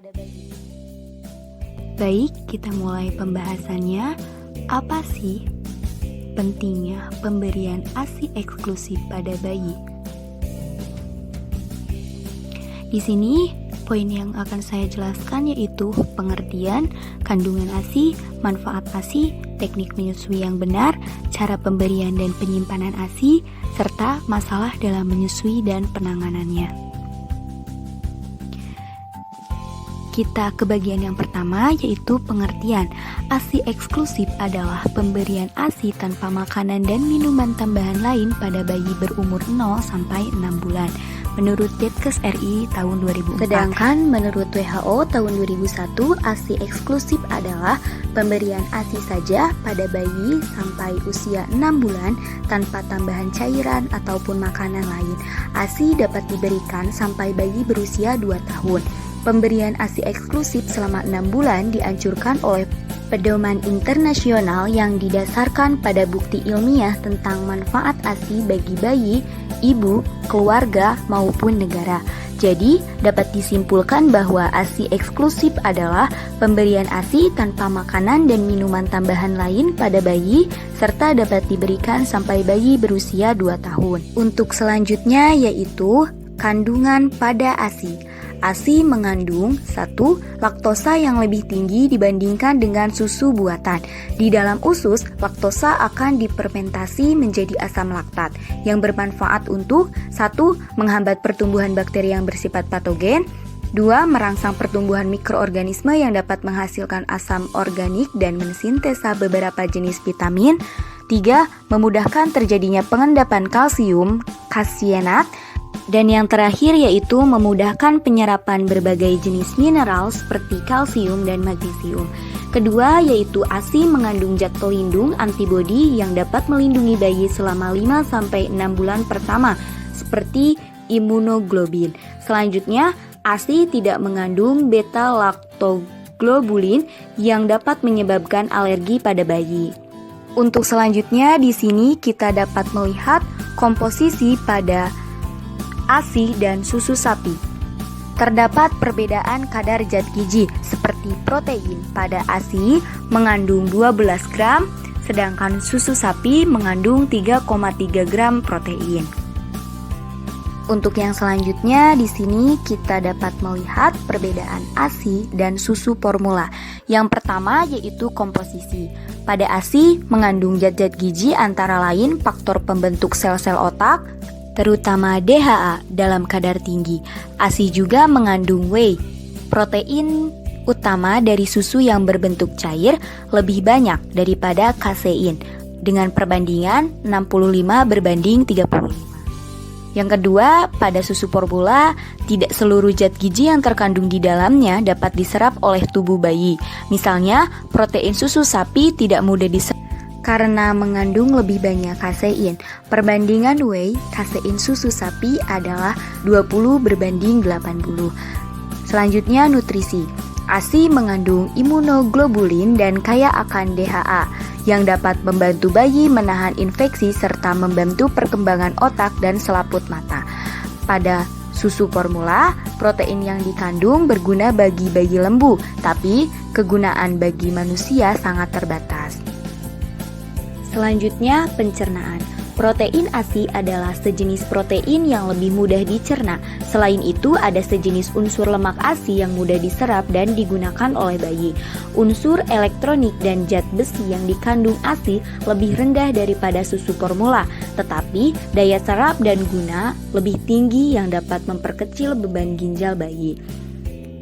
pada bayi. Baik, kita mulai pembahasannya. Apa sih pentingnya pemberian ASI eksklusif pada bayi? Di sini, poin yang akan saya jelaskan yaitu pengertian, kandungan ASI, manfaat ASI, teknik menyusui yang benar, cara pemberian dan penyimpanan ASI, serta masalah dalam menyusui dan penanganannya. Kita ke bagian yang pertama, yaitu pengertian. ASI eksklusif adalah pemberian ASI tanpa makanan dan minuman tambahan lain pada bayi berumur 0 sampai 6 bulan. Menurut Dinkes RI tahun 2004. Sedangkan menurut WHO tahun 2001, ASI eksklusif adalah pemberian ASI saja pada bayi sampai usia 6 bulan tanpa tambahan cairan ataupun makanan lain. ASI dapat diberikan sampai bayi berusia 2 tahun. Pemberian ASI eksklusif selama 6 bulan dianjurkan oleh pedoman internasional yang didasarkan pada bukti ilmiah tentang manfaat ASI bagi bayi, ibu, keluarga, maupun negara. Jadi, dapat disimpulkan bahwa ASI eksklusif adalah pemberian ASI tanpa makanan dan minuman tambahan lain pada bayi, serta dapat diberikan sampai bayi berusia 2 tahun. Untuk selanjutnya yaitu kandungan pada ASI. ASI mengandung 1. Laktosa yang lebih tinggi dibandingkan dengan susu buatan. Di dalam usus, laktosa akan difermentasi menjadi asam laktat yang bermanfaat untuk 1. Menghambat pertumbuhan bakteri yang bersifat patogen, 2. Merangsang pertumbuhan mikroorganisme yang dapat menghasilkan asam organik dan mensintesa beberapa jenis vitamin, 3. Memudahkan terjadinya pengendapan kalsium, kasienat, dan yang terakhir yaitu memudahkan penyerapan berbagai jenis mineral seperti kalsium dan magnesium. Kedua yaitu ASI mengandung zat pelindung antibodi yang dapat melindungi bayi selama 5-6 bulan pertama seperti imunoglobulin. Selanjutnya, ASI tidak mengandung beta-laktoglobulin yang dapat menyebabkan alergi pada bayi. Untuk selanjutnya di sini kita dapat melihat komposisi pada ASI dan susu sapi. Terdapat perbedaan kadar zat gizi seperti protein pada ASI mengandung 12 gram, sedangkan susu sapi mengandung 3,3 gram protein. Untuk yang selanjutnya di sini kita dapat melihat perbedaan ASI dan susu formula. Yang pertama yaitu komposisi. Pada ASI mengandung zat-zat gizi antara lain faktor pembentuk sel-sel otak, terutama DHA dalam kadar tinggi. ASI juga mengandung whey, protein utama dari susu yang berbentuk cair lebih banyak daripada kasein dengan perbandingan 65:35. Yang kedua, pada susu formula tidak seluruh zat gizi yang terkandung di dalamnya dapat diserap oleh tubuh bayi. Misalnya, protein susu sapi tidak mudah diserap karena mengandung lebih banyak kasein. Perbandingan whey kasein susu sapi adalah 20:80. Selanjutnya nutrisi. ASI mengandung imunoglobulin dan kaya akan DHA yang dapat membantu bayi menahan infeksi serta membantu perkembangan otak dan selaput mata. Pada susu formula, protein yang dikandung berguna bagi bayi lembu, tapi kegunaan bagi manusia sangat terbatas. Selanjutnya, pencernaan. Protein ASI adalah sejenis protein yang lebih mudah dicerna. Selain itu, ada sejenis unsur lemak ASI yang mudah diserap dan digunakan oleh bayi. Unsur elektronik dan zat besi yang dikandung ASI lebih rendah daripada susu formula, tetapi daya serap dan guna lebih tinggi yang dapat memperkecil beban ginjal bayi.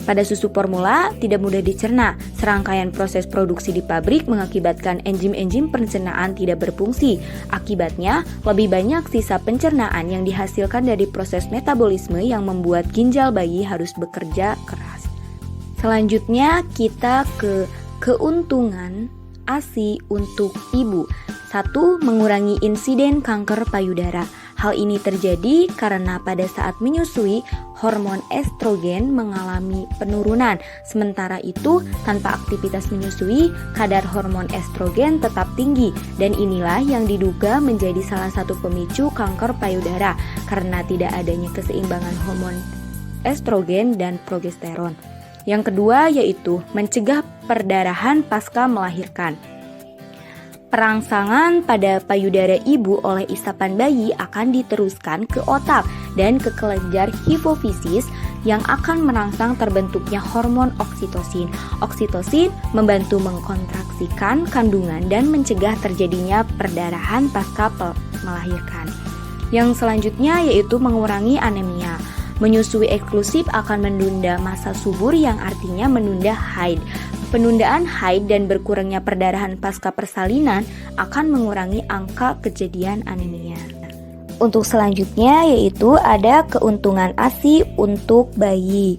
Pada susu formula tidak mudah dicerna. Serangkaian proses produksi di pabrik mengakibatkan enzim-enzim pencernaan tidak berfungsi. Akibatnya, lebih banyak sisa pencernaan yang dihasilkan dari proses metabolisme yang membuat ginjal bayi harus bekerja keras. Selanjutnya, kita ke keuntungan ASI untuk ibu. 1. Mengurangi insiden kanker payudara. Hal ini terjadi karena pada saat menyusui, hormon estrogen mengalami penurunan. Sementara itu, tanpa aktivitas menyusui, kadar hormon estrogen tetap tinggi. Dan inilah yang diduga menjadi salah satu pemicu kanker payudara karena tidak adanya keseimbangan hormon estrogen dan progesteron. Yang kedua yaitu mencegah perdarahan pasca melahirkan. Perangsangan pada payudara ibu oleh isapan bayi akan diteruskan ke otak dan ke kelenjar hipofisis yang akan merangsang terbentuknya hormon oksitosin. Oksitosin membantu mengkontraksikan kandungan dan mencegah terjadinya perdarahan pasca melahirkan. Yang selanjutnya yaitu mengurangi anemia. Menyusui eksklusif akan menunda masa subur yang artinya menunda haid. Penundaan haid dan berkurangnya perdarahan pasca persalinan akan mengurangi angka kejadian anemia. Untuk selanjutnya yaitu ada keuntungan ASI untuk bayi.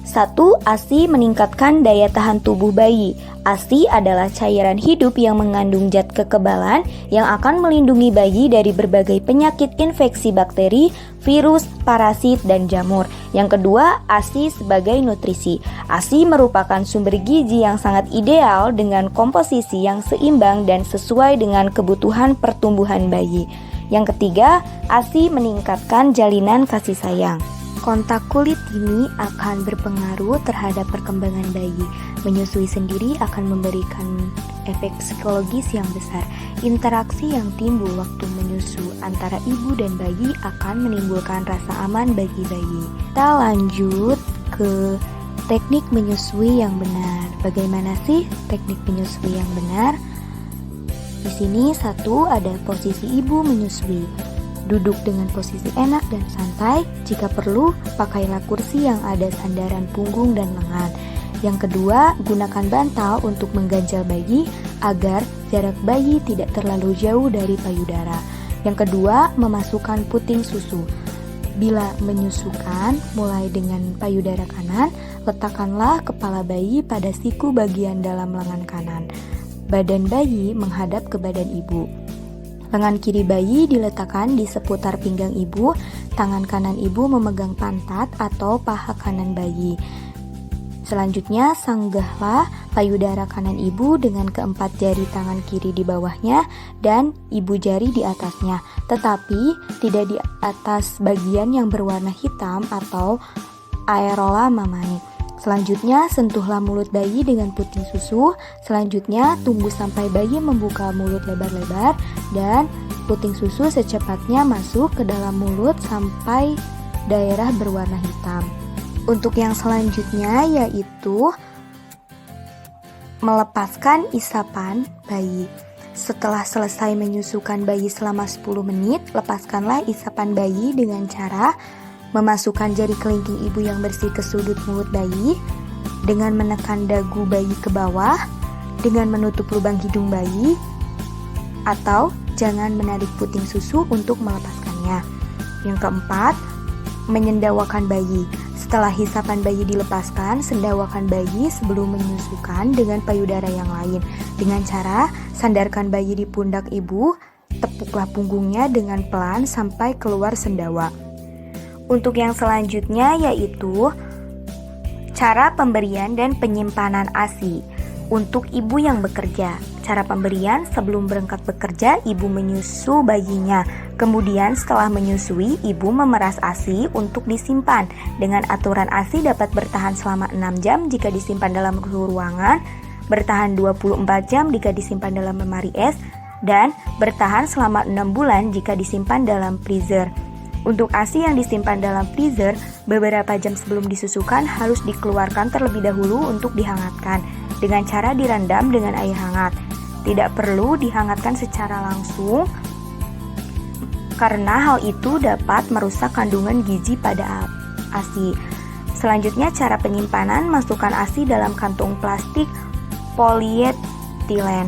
1. ASI meningkatkan daya tahan tubuh bayi. ASI adalah cairan hidup yang mengandung zat kekebalan yang akan melindungi bayi dari berbagai penyakit infeksi bakteri, virus, parasit, dan jamur. Yang kedua, ASI sebagai nutrisi. ASI merupakan sumber gizi yang sangat ideal dengan komposisi yang seimbang dan sesuai dengan kebutuhan pertumbuhan bayi. Yang ketiga, ASI meningkatkan jalinan kasih sayang. Kontak kulit ini akan berpengaruh terhadap perkembangan bayi. Menyusui sendiri akan memberikan efek psikologis yang besar. Interaksi yang timbul waktu menyusu antara ibu dan bayi akan menimbulkan rasa aman bagi bayi. Kita lanjut ke teknik menyusui yang benar. Bagaimana sih teknik menyusui yang benar? Di sini 1 ada posisi ibu menyusui. Duduk dengan posisi enak dan santai. Jika perlu, pakailah kursi yang ada sandaran punggung dan lengan. Yang kedua, gunakan bantal untuk mengganjal bayi agar jarak bayi tidak terlalu jauh dari payudara. Yang kedua, memasukkan puting susu. Bila menyusukan, mulai dengan payudara kanan, letakkanlah kepala bayi pada siku bagian dalam lengan kanan. Badan bayi menghadap ke badan ibu. Lengan kiri bayi diletakkan di seputar pinggang ibu, tangan kanan ibu memegang pantat atau paha kanan bayi. Selanjutnya, sanggahlah payudara kanan ibu dengan keempat jari tangan kiri di bawahnya dan ibu jari di atasnya, tetapi tidak di atas bagian yang berwarna hitam atau areola mammae. Selanjutnya, sentuhlah mulut bayi dengan puting susu. Selanjutnya, tunggu sampai bayi membuka mulut lebar-lebar dan puting susu secepatnya masuk ke dalam mulut sampai daerah berwarna hitam. Untuk yang selanjutnya yaitu melepaskan isapan bayi. Setelah selesai menyusukan bayi selama 10 menit, lepaskanlah isapan bayi dengan cara memasukkan jari kelingking ibu yang bersih ke sudut mulut bayi, dengan menekan dagu bayi ke bawah, dengan menutup lubang hidung bayi, atau jangan menarik puting susu untuk melepaskannya. Yang keempat, menyendawakan bayi. Setelah hisapan bayi dilepaskan, sendawakan bayi sebelum menyusukan dengan payudara yang lain. Dengan cara sandarkan bayi di pundak ibu, tepuklah punggungnya dengan pelan sampai keluar sendawa. Untuk yang selanjutnya yaitu cara pemberian dan penyimpanan ASI untuk ibu yang bekerja. Cara pemberian: sebelum berangkat bekerja, ibu menyusu bayinya. Kemudian setelah menyusui, ibu memeras ASI untuk disimpan. Dengan aturan ASI dapat bertahan selama 6 jam jika disimpan dalam suhu ruangan, bertahan 24 jam jika disimpan dalam lemari es, dan bertahan selama 6 bulan jika disimpan dalam freezer. Untuk ASI yang disimpan dalam freezer, beberapa jam sebelum disusukan harus dikeluarkan terlebih dahulu untuk dihangatkan dengan cara direndam dengan air hangat. Tidak perlu dihangatkan secara langsung karena hal itu dapat merusak kandungan gizi pada ASI. Selanjutnya, cara penyimpanan: masukkan ASI dalam kantung plastik polietilen.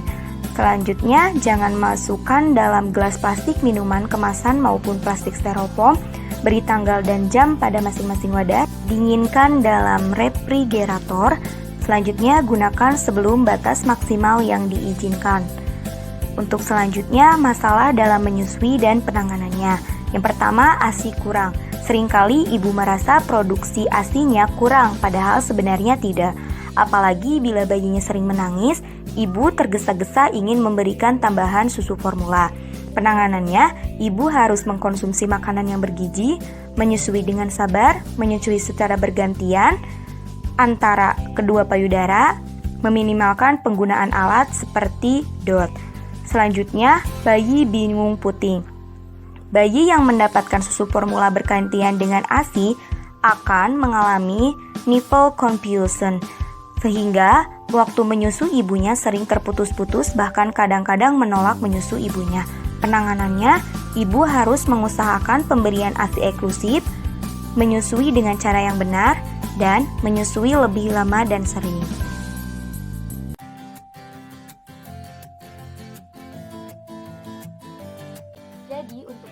Selanjutnya, jangan masukkan dalam gelas plastik, minuman kemasan maupun plastik styrofoam. Beri tanggal dan jam pada masing-masing wadah. Dinginkan dalam refrigerator. Selanjutnya, gunakan sebelum batas maksimal yang diizinkan. Untuk selanjutnya, masalah dalam menyusui dan penanganannya. Yang pertama, ASI kurang. Seringkali ibu merasa produksi ASI-nya kurang, padahal sebenarnya tidak. Apalagi bila bayinya sering menangis, ibu tergesa-gesa ingin memberikan tambahan susu formula. Penanganannya, ibu harus mengkonsumsi makanan yang bergizi, menyusui dengan sabar, menyusui secara bergantian, antara kedua payudara, meminimalkan penggunaan alat seperti DOT. Selanjutnya, bayi bingung puting. Bayi yang mendapatkan susu formula bergantian dengan ASI akan mengalami nipple confusion, sehingga waktu menyusui ibunya sering terputus-putus, bahkan kadang-kadang menolak menyusui ibunya. Penanganannya, ibu harus mengusahakan pemberian ASI eksklusif, menyusui dengan cara yang benar, dan menyusui lebih lama dan sering. Jadi untuk